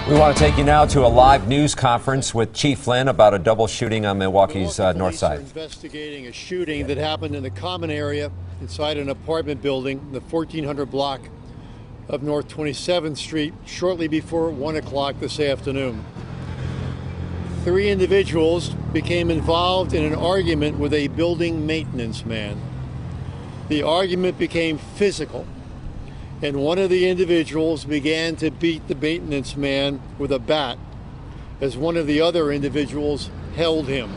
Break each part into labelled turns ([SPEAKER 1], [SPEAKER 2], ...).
[SPEAKER 1] We want to take you now to a live news conference with Chief Flynn about a double shooting on Milwaukee's north side.
[SPEAKER 2] Investigating a shooting that happened in the common area inside an apartment building, the 1400 block of North 27th Street, shortly before 1 o'clock this afternoon. 3 individuals became involved in an argument with a building maintenance man. The argument became physical, and one of the individuals began to beat the maintenance man with a bat as one of the other individuals held him.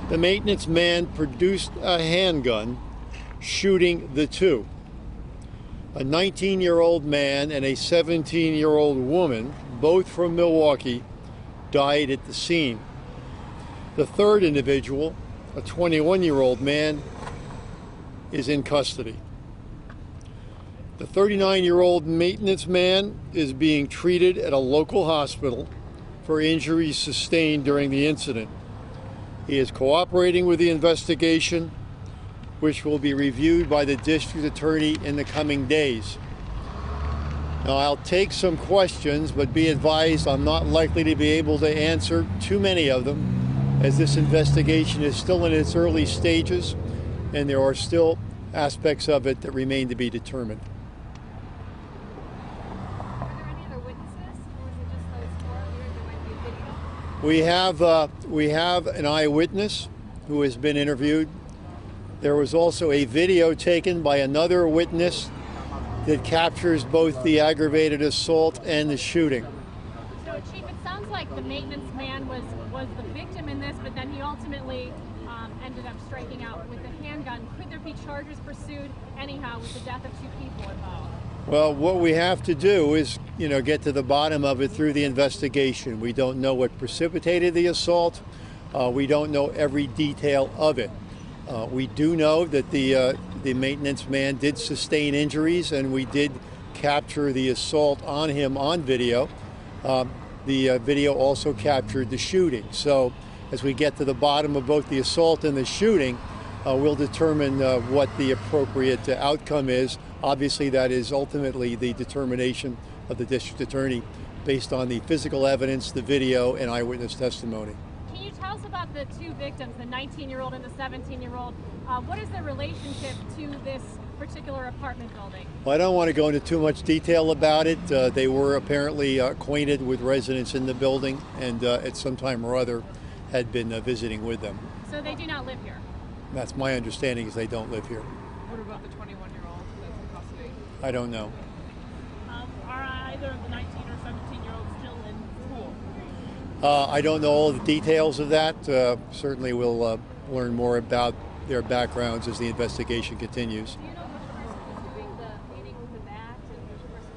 [SPEAKER 2] The maintenance man produced a handgun, shooting the two. A 19-year-old man and a 17-year-old woman, both from Milwaukee, died at the scene. The third individual, a 21-year-old man, is in custody. The 39-year-old maintenance man is being treated at a local hospital for injuries sustained during the incident. He is cooperating with the investigation, which will be reviewed by the district attorney in the coming days. Now, I'll take some questions, but be advised I'm not likely to be able to answer too many of them, as this investigation is still in its early stages and there are still aspects of it that remain to be determined. We have an eyewitness who has been interviewed. There was also a video taken by another witness that captures both the aggravated assault and the shooting.
[SPEAKER 3] So, Chief, it sounds like the maintenance man was the victim in this, but then he ultimately ended up striking out with a handgun. Could there be charges pursued anyhow with the death of 2 people involved?
[SPEAKER 2] Well, what we have to do is, get to the bottom of it through the investigation. We don't know what precipitated the assault. We don't know every detail of it. We do know that the maintenance man did sustain injuries, and we did capture the assault on him on video. The video also captured the shooting. So as we get to the bottom of both the assault and the shooting, we'll determine what the appropriate outcome is. Obviously, that is ultimately the determination of the district attorney based on the physical evidence, the video, and eyewitness testimony.
[SPEAKER 3] Can you tell us about the 2 victims, the 19-year-old and the 17-year-old? What is their relationship to this particular apartment building?
[SPEAKER 2] Well, I don't want to go into too much detail about it. They were apparently acquainted with residents in the building, and at some time or other had been visiting with them.
[SPEAKER 3] So they do not live here?
[SPEAKER 2] That's my understanding, is they don't live here.
[SPEAKER 4] What about the 21-year-old that's in custody?
[SPEAKER 2] I don't know.
[SPEAKER 4] Are either of the 19 or 17-year-olds still in school?
[SPEAKER 2] I don't know all the details of that. Certainly we'll learn more about their backgrounds as the investigation continues.
[SPEAKER 3] Do you know which person was doing the beating with the bat and which person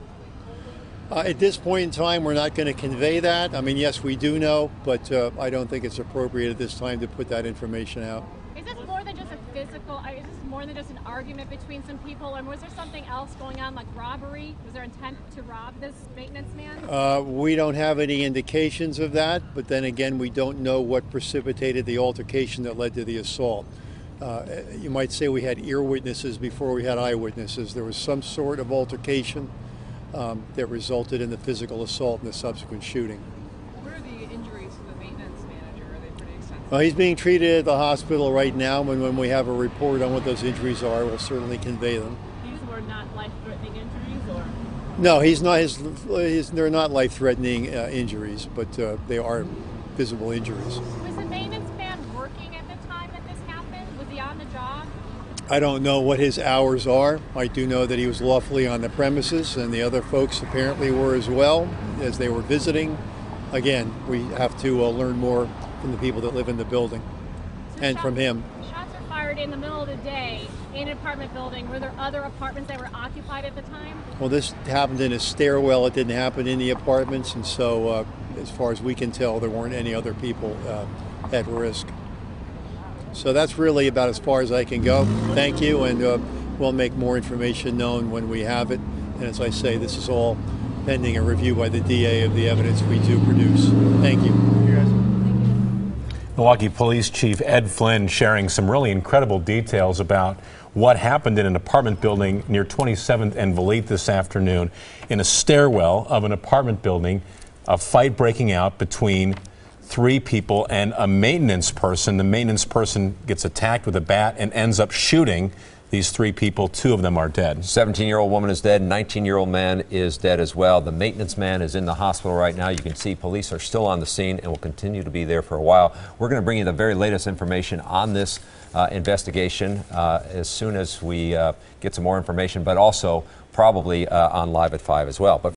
[SPEAKER 3] was holding?
[SPEAKER 2] At this point in time, we're not going to convey that. I mean, yes, we do know, but I don't think it's appropriate at this time to put that information out.
[SPEAKER 3] Is this more than just a physical, is this more than just an argument between some people, or was there something else going on, like robbery? Was there intent to rob this maintenance man?
[SPEAKER 2] We don't have any indications of that, but then again, we don't know what precipitated the altercation that led to the assault. You might say we had ear witnesses before we had eyewitnesses. There was some sort of altercation that resulted in the physical assault and the subsequent shooting.
[SPEAKER 4] What are the injuries to the maintenance manager? Are they pretty extensive?
[SPEAKER 2] He's being treated at the hospital right now, and when we have a report on what those injuries are, we'll certainly convey them.
[SPEAKER 4] These were not life-threatening injuries, or?
[SPEAKER 2] No, he's not. They're not life-threatening injuries, but they are visible injuries.
[SPEAKER 3] Was the maintenance man working at the time that this happened? Was he on the job?
[SPEAKER 2] I don't know what his hours are. I do know that he was lawfully on the premises, and the other folks apparently were as well, as they were visiting. Again, we have to learn more from the people that live in the building, and from him.
[SPEAKER 3] Shots were fired in the middle of the day in an apartment building. Were there other apartments that were occupied at the time?
[SPEAKER 2] Well, this happened in a stairwell. It didn't happen in the apartments, and so as far as we can tell, there weren't any other people at risk. So that's really about as far as I can go. Thank you, and we'll make more information known when we have it. And as I say, this is all pending a review by the DA of the evidence we do produce. Thank you.
[SPEAKER 1] Milwaukee Police Chief Ed Flynn sharing some really incredible details about what happened in an apartment building near 27th and Valete this afternoon in a stairwell of an apartment building. a fight breaking out between 3 people and a maintenance person. The maintenance person gets attacked with a bat and ends up shooting these 3 people. 2 of them are dead.
[SPEAKER 5] 17-year-old woman is dead. 19-year-old man is dead as well. The maintenance man is in the hospital right now. You can see police are still on the scene and will continue to be there for a while. We're going to bring you the very latest information on this investigation as soon as we get some more information, but also probably on Live at 5 as well. But